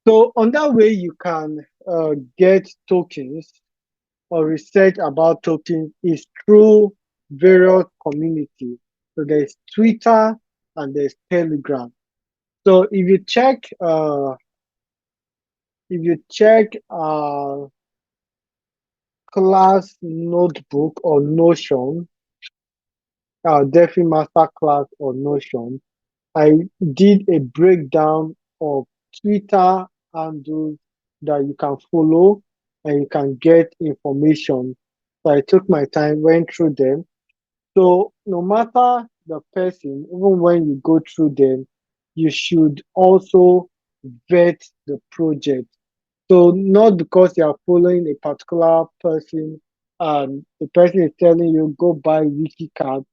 So on that way, you can get tokens or research about tokens is through various communities. So there's Twitter and there's Telegram. So if you check class notebook or Notion, Delphi Masterclass or Notion, I did a breakdown of Twitter handles that you can follow and you can get information. So I took my time, went through them. So no matter the person, even when you go through them, you should also vet the project. So not because you are following a particular person and the person is telling you go buy WikiCard,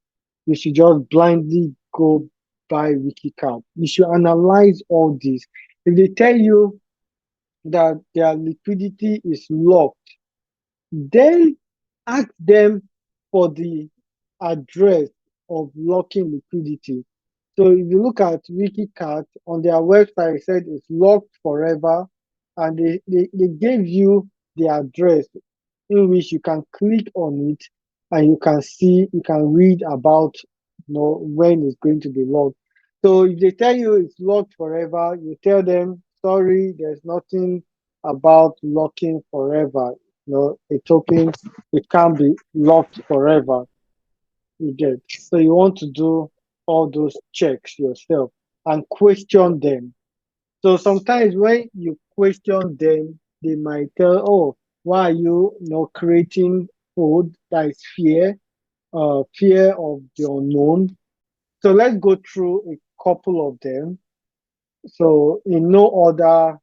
you should just blindly go buy WikiCard. You should analyze all this. If they tell you that their liquidity is locked, then ask them for the address of locking liquidity. So if you look at WikiCat on their website, it said it's locked forever, and they gave you the address in which you can click on it and you can read about when it's going to be locked. So if they tell you it's locked forever, you tell them sorry, there's nothing about locking forever. A token it can't be locked forever. You get. So you want to do all those checks yourself and question them. So sometimes when you question them, they might tell, "Oh, why are you creating code that is fear of the unknown?" So let's go through a couple of them. So in no order,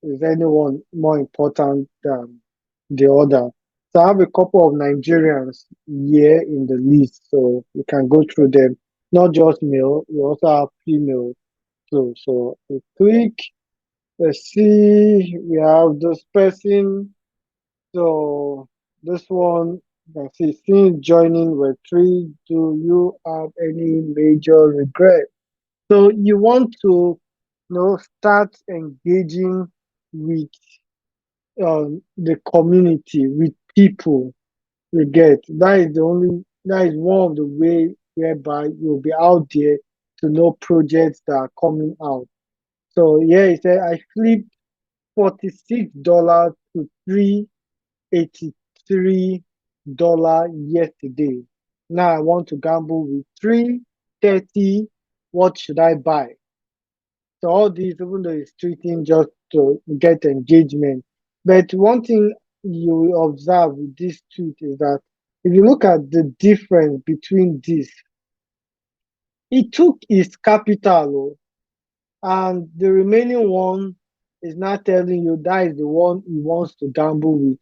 is anyone more important than the other. So I have a couple of Nigerians here in the list, so you can go through them. Not just male, we also have female too. So we click. Let's see, we have this person. So this one, you can see, since joining Web3, do you have any major regret? So you want to, start engaging with the community, with people. You get that is one of the way whereby you'll be out there to know projects that are coming out. So yeah, he said I flipped $46 to $383 yesterday. Now I want to gamble with 330. What should I buy? So all these, even though it's tweeting just to get engagement. But one thing you will observe with this tweet is that if you look at the difference between this, he took his capital and the remaining one is not telling you that is the one he wants to gamble with.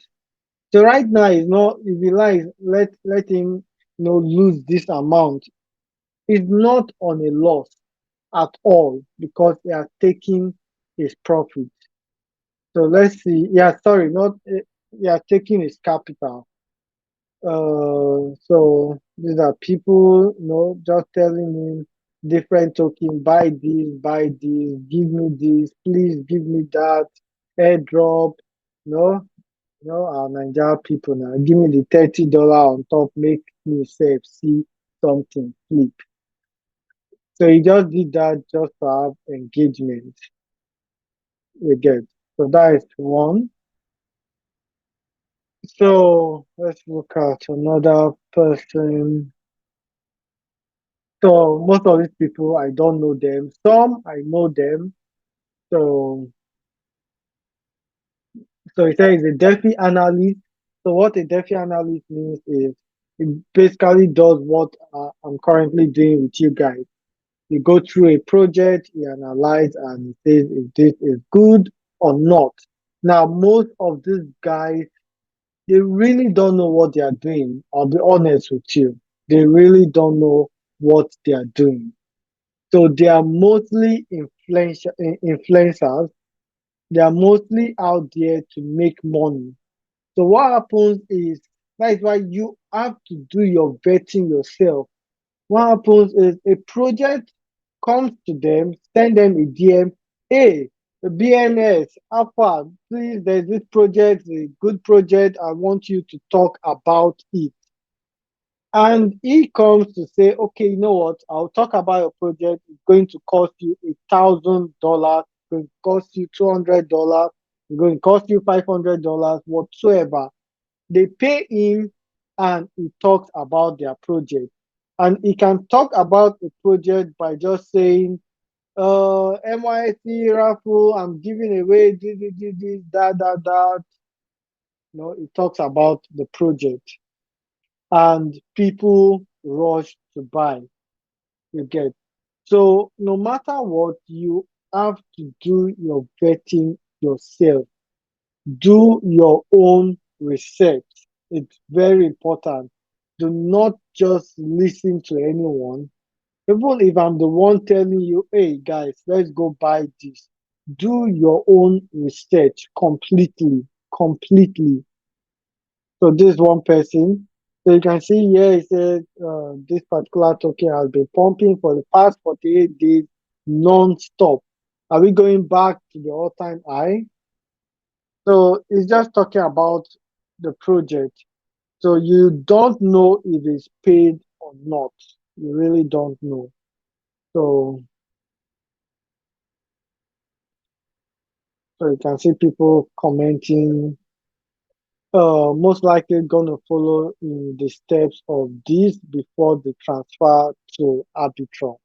So right now it's not if he likes let him lose this amount. It's not on a loss at all because he has taken his profit. So let's see. Yeah, sorry, not yeah, taking his capital. So these are people, just telling him different token, buy this, give me this, please give me that, airdrop, no, our Nigeria people now, give me the $30 on top, make me save, see something, flip. So he just did that just to have engagement, we get. So that is one. So let's look at another person. So most of these people, I don't know them. Some I know them. So so it says a DeFi analyst. So what a DeFi analyst means is it basically does what I'm currently doing with you guys. You go through a project, you analyze, and it says if this is good or not. Now, most of these guys, they really don't know what they are doing. I'll be honest with you. They really don't know what they are doing. So they are mostly influencers. They are mostly out there to make money. So what happens is that is why you have to do your vetting yourself. What happens is a project comes to them, send them a DM. Hey, BNS, Alpha, please, there's this project, a good project. I want you to talk about it. And he comes to say, okay, you know what? I'll talk about your project. It's going to cost you $1,000. It's going to cost you $200. It's going to cost you $500, whatsoever. They pay him and he talks about their project. And he can talk about the project by just saying, NYC raffle, I'm giving away this, that, that, that. He talks about the project and people rush to buy. You get. So no matter what, you have to do your vetting yourself. Do your own research. It's very important. Do not just listen to anyone. Even if I'm the one telling you, hey guys, let's go buy this. Do your own research completely, completely. So this one person. So you can see here it said this particular token has been pumping for the past 48 days non-stop. Are we going back to the all-time high? So it's just talking about the project. So you don't know if it's paid or not. You really don't know. So so you can see people commenting, most likely gonna follow in the steps of this before the transfer to Arbitrum.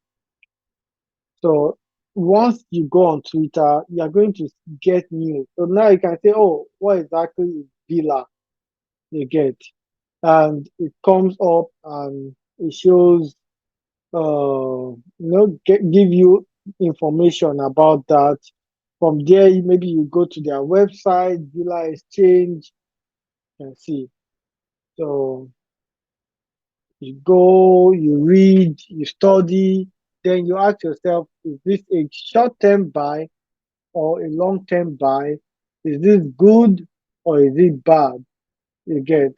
So once you go on Twitter, you are going to get news. So now you can say, oh, what exactly is Villa? You get, and it comes up and it shows, give you information about that. From there, maybe you go to their website, Villa Exchange, and see. So you go, you read, you study, then you ask yourself, is this a short-term buy or a long-term buy? Is this good or is it bad? You get.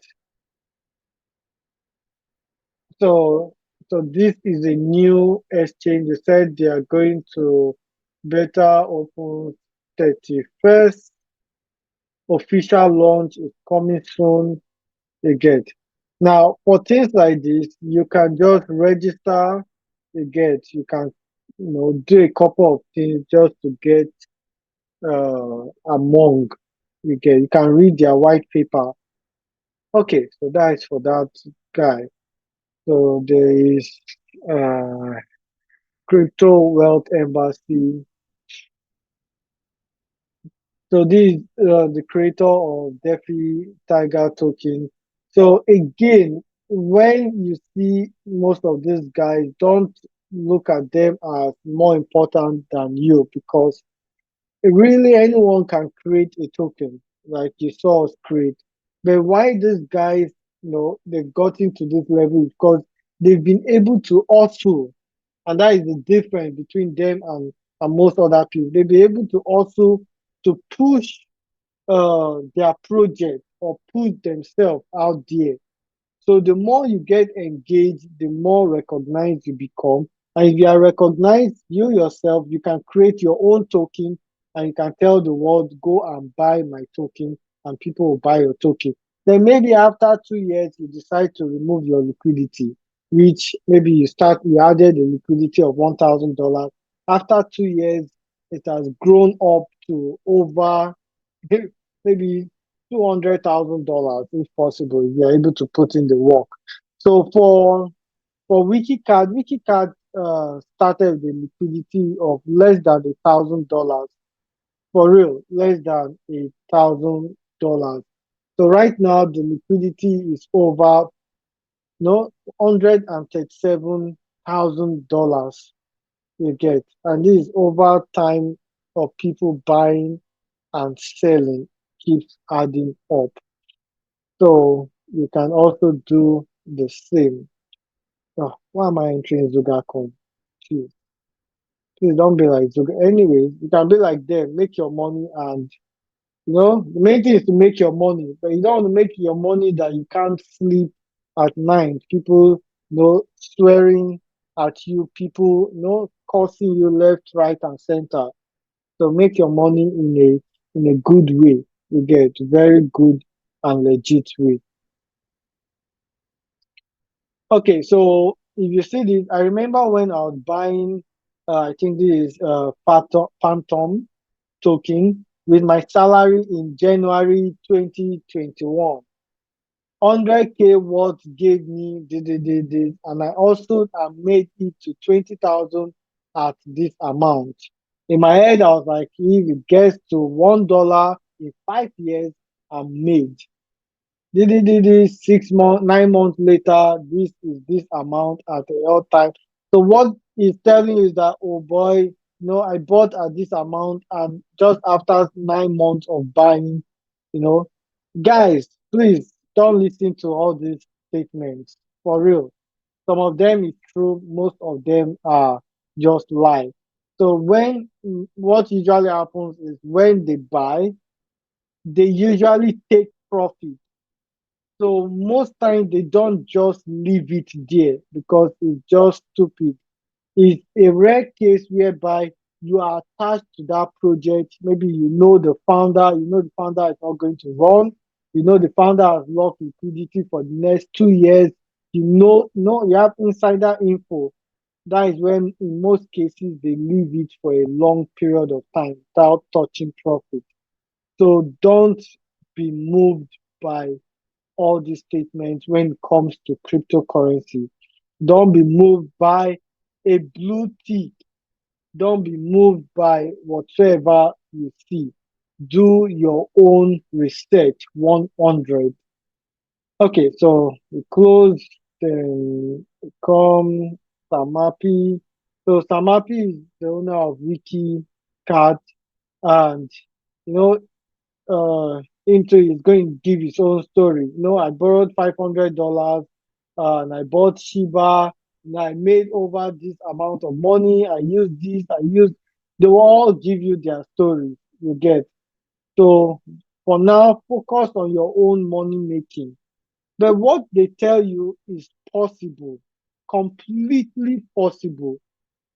So so this is a new exchange. They said they are going to beta open 31st. Official launch is coming soon. You get. Now, for things like this, you can just register. You get. You can, do a couple of things just to get among. You get. You can read their white paper. Okay, so that is for that guy. So there is uh, Crypto Wealth Embassy. So this is the creator of DeFi Tiger token. So again, when you see most of these guys, don't look at them as more important than you, because really anyone can create a token like you saw us create. But why these guys, they've gotten to this level is because they've been able to also, and that is the difference between them and most other people. They'll be able to also to push their project or push themselves out there. So the more you get engaged, the more recognized you become. And if you are recognized, you yourself, you can create your own token and you can tell the world, go and buy my token, and people will buy your token. Then maybe after 2 years, you decide to remove your liquidity, which maybe you added a liquidity of $1,000. After 2 years, it has grown up to over maybe $200,000 if possible, if you're able to put in the work. So for WikiCard started with a liquidity of less than $1,000. For real, less than $1,000. So right now the liquidity is over no $137,000 you get, and this is over time of people buying and selling keeps adding up. So you can also do the same. Oh, why am I entering Zugacom? Please, please don't be like Zuga. Anyways, you can be like them, make your money, and the main thing is to make your money. But you don't want to make your money that you can't sleep at night. People, swearing at you, people, cursing you left, right, and center. So make your money in a good way. You get very good and legit way. Okay, so if you see this, I remember when I was buying, I think this is Phantom token with my salary in January 2021. 100K what gave me the, and I also made it to 20,000 at this amount. In my head, I was like, if it gets to $1 in 5 years, I'm made. Did 6 months, 9 months later, this is this amount at the all time. So what is telling you is that, oh boy, I bought at this amount, and just after 9 months of buying, you know, guys, please don't listen to all these statements for real. Some of them is true, most of them are just lie. So what usually happens is when they buy, they usually take profit. So most times they don't just leave it there because it's just stupid. It's a rare case whereby you are attached to that project. Maybe you know the founder is not going to run, you know the founder has locked liquidity for the next 2 years, you have insider info. That is when in most cases they leave it for a long period of time without touching profit. So don't be moved by all these statements when it comes to cryptocurrency. Don't be moved by a blue tick. Don't be moved by whatsoever you see. Do your own research 100. Okay, so we close, then we come Samapi. So Samapi is the owner of Wiki Cat, and you know into is going to give his own story. I borrowed $500 and I bought Shiba and I made over this amount of money. I used this, they will all give you their story. You get. So for now, focus on your own money making. But what they tell you is possible, completely possible.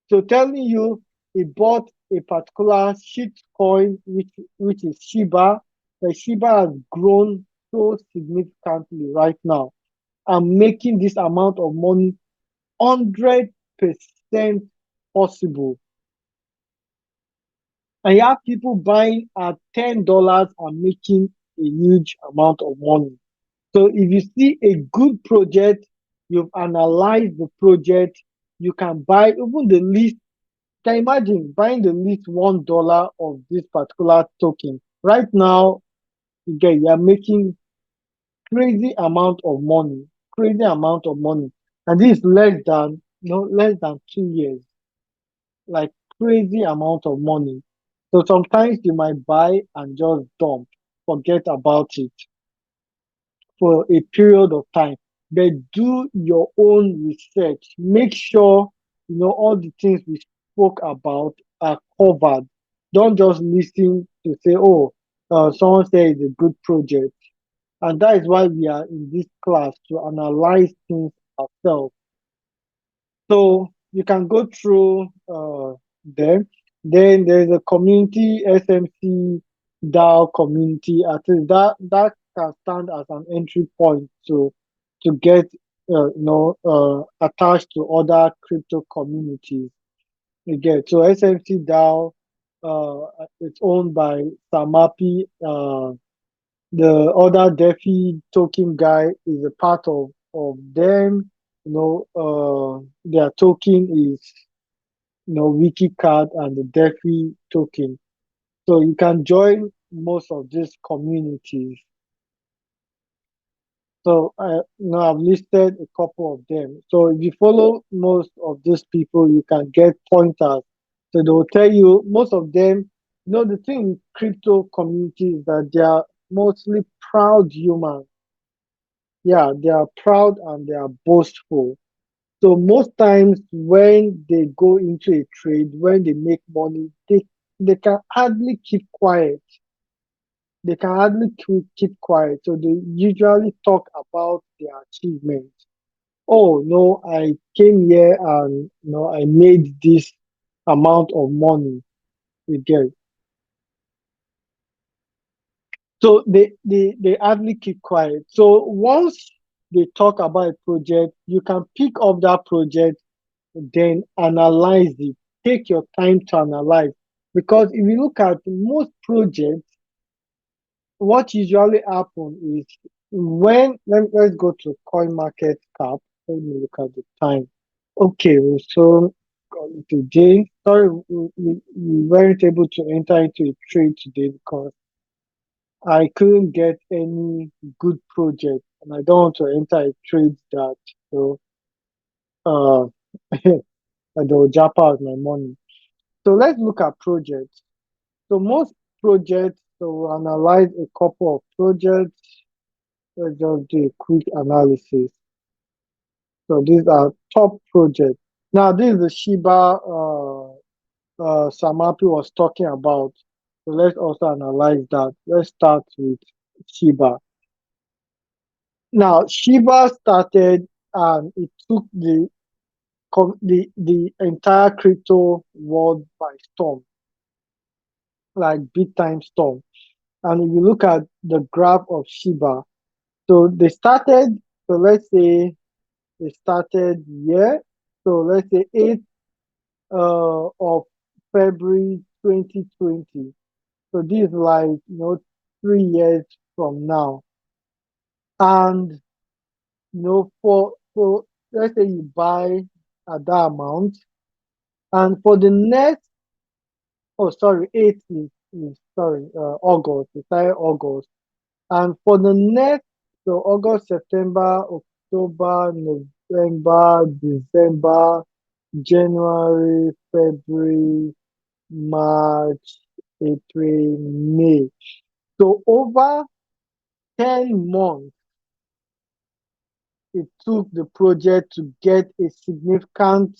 So telling you he bought a particular shit coin, which is Shiba. The Shiba has grown so significantly right now. I'm making this amount of money 100% possible. And you have people buying at $10 and making a huge amount of money. So if you see a good project, you've analyzed the project, you can buy even the least. Can you imagine buying the least $1 of this particular token? Right now, you're making crazy amount of money, and this is less than 2 years, like crazy amount of money. So sometimes you might buy and just dump, forget about it for a period of time. But do your own research. Make sure all the things we spoke about are covered. Don't just listen to say, oh, someone said it's a good project. And that is why we are in this class to analyze things ourselves. So you can go through them. Then there's a community SMC DAO community. I think that can stand as an entry point to get attached to other crypto communities. You get so SMC DAO. It's owned by Samapi. The other DeFi token guy is a part of them. Their token is WikiCard and the DeFi token. So you can join most of these communities. So I've listed a couple of them. So if you follow most of these people, you can get pointers. So they'll tell you most of them. The thing with crypto community is that they are mostly proud humans. Yeah, they are proud and they are boastful. So most times when they go into a trade, when they make money, they can hardly keep quiet. They can hardly keep quiet. So they usually talk about their achievements. Oh no, I came here and I made this amount of money. You get. So they hardly keep quiet. So once they talk about a project, you can pick up that project, then analyze it. Take your time to analyze. Because if you look at most projects, what usually happen is when let's go to coin market cap. Let me look at the time. Okay, so today, sorry, we weren't able to enter into a trade today because I couldn't get any good project, and I don't want to enter a trade that so uh that will jump out my money. So let's look at projects. So most projects, so we'll analyze a couple of projects. Let's just do a quick analysis. So these are top projects. Now this is the Shiba Samapi was talking about. So let's also analyze that. Let's start with Shiba. Now Shiba started and it took the entire crypto world by storm, like big time storm. And if you look at the graph of Shiba, so they started. So let's say they started here. So let's say 8th of February 2020. So this is like 3 years from now. And for let's say you buy at that amount, and for the next oh sorry, 8th is sorry, August, it's August. And for the next, so August, September, October, November, December, January, February, March, April, May. So over 10 months it took the project to get a significant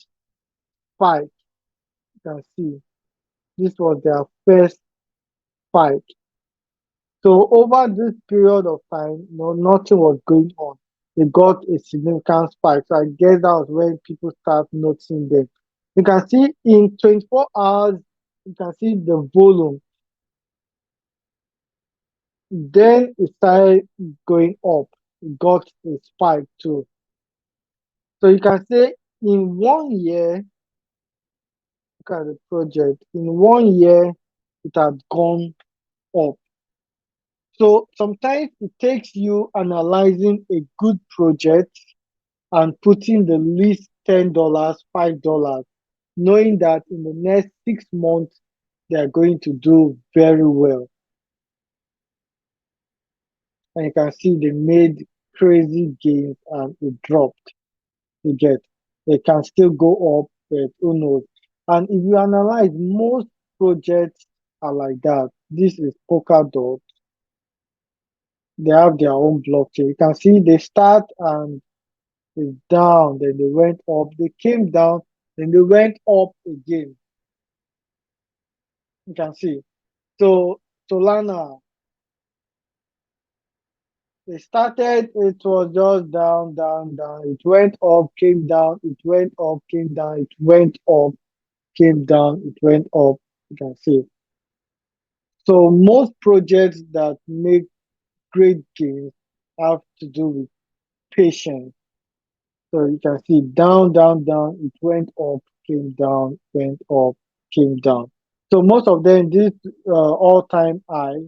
spike. You can see this was their first spike. So over this period of time, nothing was going on. They got a significant spike. So I guess that was when people start noticing them. You can see in 24 hours, you can see the volume. Then it started going up. It got a spike too. So you can say in 1 year, look at the project, in 1 year, it had gone up. So sometimes it takes you analyzing a good project and putting the least $10, $5, knowing that in the next 6 months they are going to do very well. And you can see they made crazy gains and it dropped. You get they can still go up, but who knows? And if you analyze, most projects are like that. This is Polkadot. They have their own blockchain. You can see they start and it's down, then they went up, they came down, then they went up again. You can see. So Solana, they started, it was just down, down, down. It went up, came down, it went up, came down, it went up, came down, it went up. You can see. So most projects that make great gains have to do with patience. So you can see down, down, down, it went up, came down, went up, came down. So most of them, this all-time high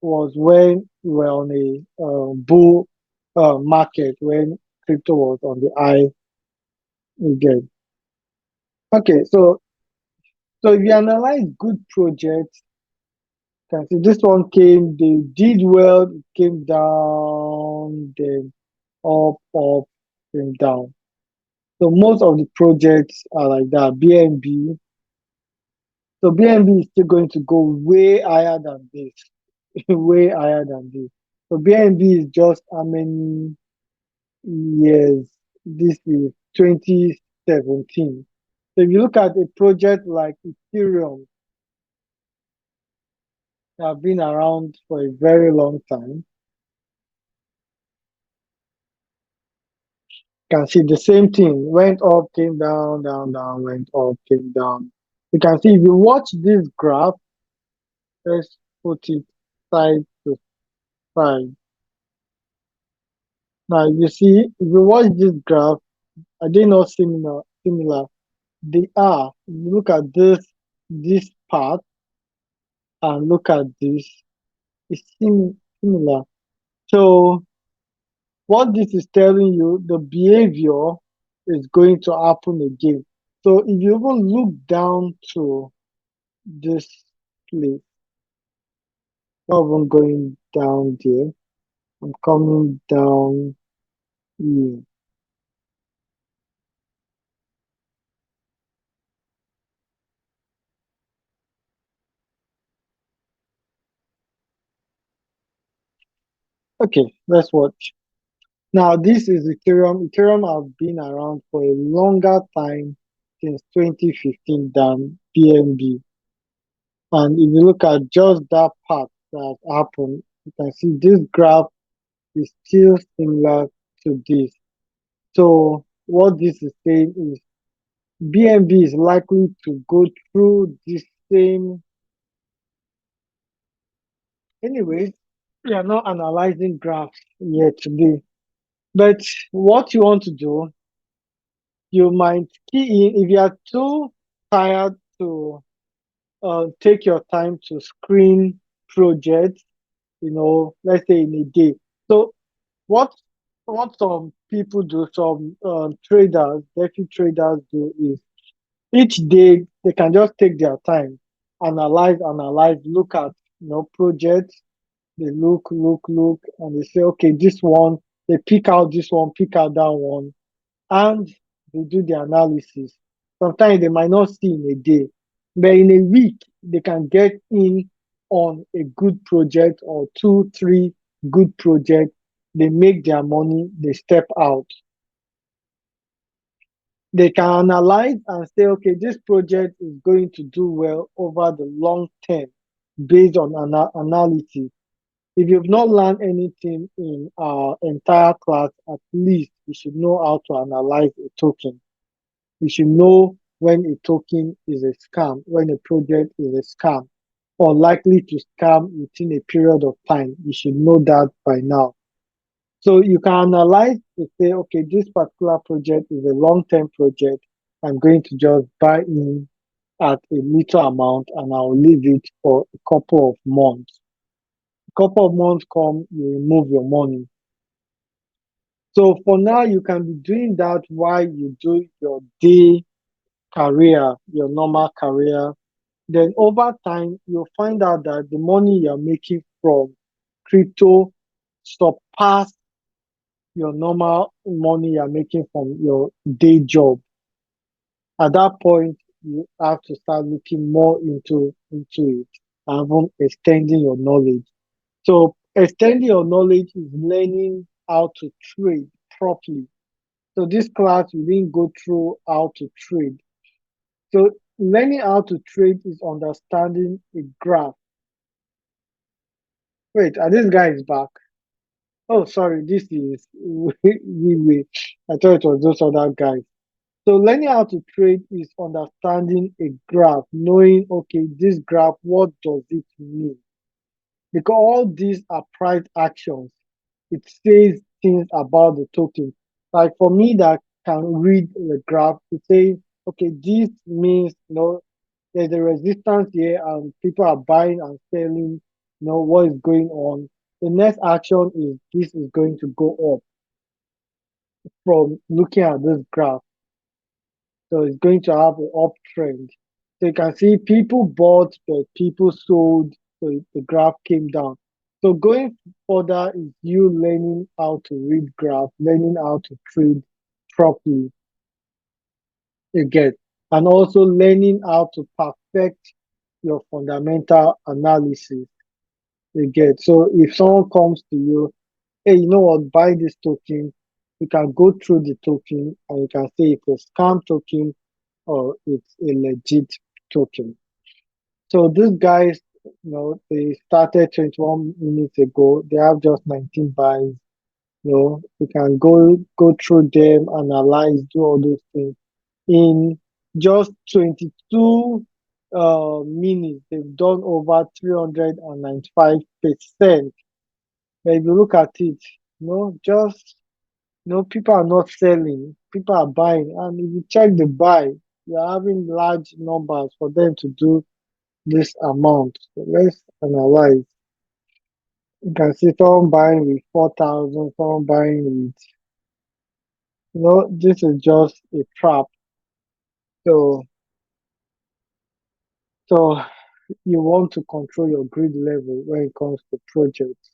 was when we were on a bull market, when crypto was on the high again. Okay, so if you analyze good projects, you can see this one came, they did well, it came down, then up, up, came down. So most of the projects are like that. BNB, so BNB is still going to go way higher than this, way higher than this. So BNB is just how many years? This is 2017. So if you look at a project like Ethereum, they have been around for a very long time. You can see the same thing. Went up, came down, down, down, went up, came down. You can see if you watch this graph, let's put it side to fine. Now you see, if you watch this graph, are they not similar? They are. You look at this part and look at this. It's similar. So what this is telling you, the behavior is going to happen again. So if you even look down to this place, not even going down there, I'm coming down here. Okay, let's watch. Now this is Ethereum. Ethereum have been around for a longer time since 2015 than BNB. And if you look at just that part that happened, you can see this graph is still similar to this. So what this is saying is BNB is likely to go through the same. Anyways, we are not analyzing graphs yet today. But what you want to do, you might key in if you are too tired to take your time to screen projects, let's say in a day. So what what some people do, some traders, DeFi traders do is each day they can just take their time, analyze, look at projects. They look, and they say, okay, this one. They pick out this one, pick out that one, and they do the analysis. Sometimes they might not see in a day, but in a week they can get in on a good project or two, three good projects. They make their money, they step out. They can analyze and say, okay, this project is going to do well over the long term based on analysis. If you've not learned anything in our entire class, at least you should know how to analyze a token. You should know when a token is a scam, when a project is a scam, or likely to scam within a period of time. You should know that by now. So you can analyze to say, okay, this particular project is a long-term project. I'm going to just buy in at a little amount and I'll leave it for a couple of months. A couple of months come, you remove your money. So for now, you can be doing that while you do your day career, your normal career. Then over time, you'll find out that the money you're making from crypto surpass your normal money you're making from your day job. At that point, you have to start looking more into it and even extending your knowledge. So extending your knowledge is learning how to trade properly. So this class we didn't go through how to trade. So learning how to trade is understanding a graph. Wait, are these guys back? Oh, sorry, this is we. I thought it was those other guys. So learning how to trade is understanding a graph, knowing, okay, this graph, what does it mean? Because all these are price actions. It says things about the token. Like for me that can read the graph, it says, okay, this means, there's a resistance here and people are buying and selling, what is going on. The next action is this is going to go up from looking at this graph. So it's going to have an uptrend. So you can see people bought, but people sold. So the graph came down. So going further is you learning how to read graph, learning how to trade properly again, and also learning how to perfect your fundamental analysis again. So if someone comes to you, hey, you know what, buy this token, you can go through the token and you can say it's a scam token or it's a legit token. So these guys, they started 21 minutes ago. They have just 19 buys. You can go through them, analyze, do all those things. In just 22 minutes, they've done over 395%. But if you look at it, just people are not selling, people are buying. And if you check the buy, you're having large numbers for them to do this amount. So let's analyze. You can see someone buying with 4,000, someone buying with, this is just a trap. So, so you want to control your greed level when it comes to projects.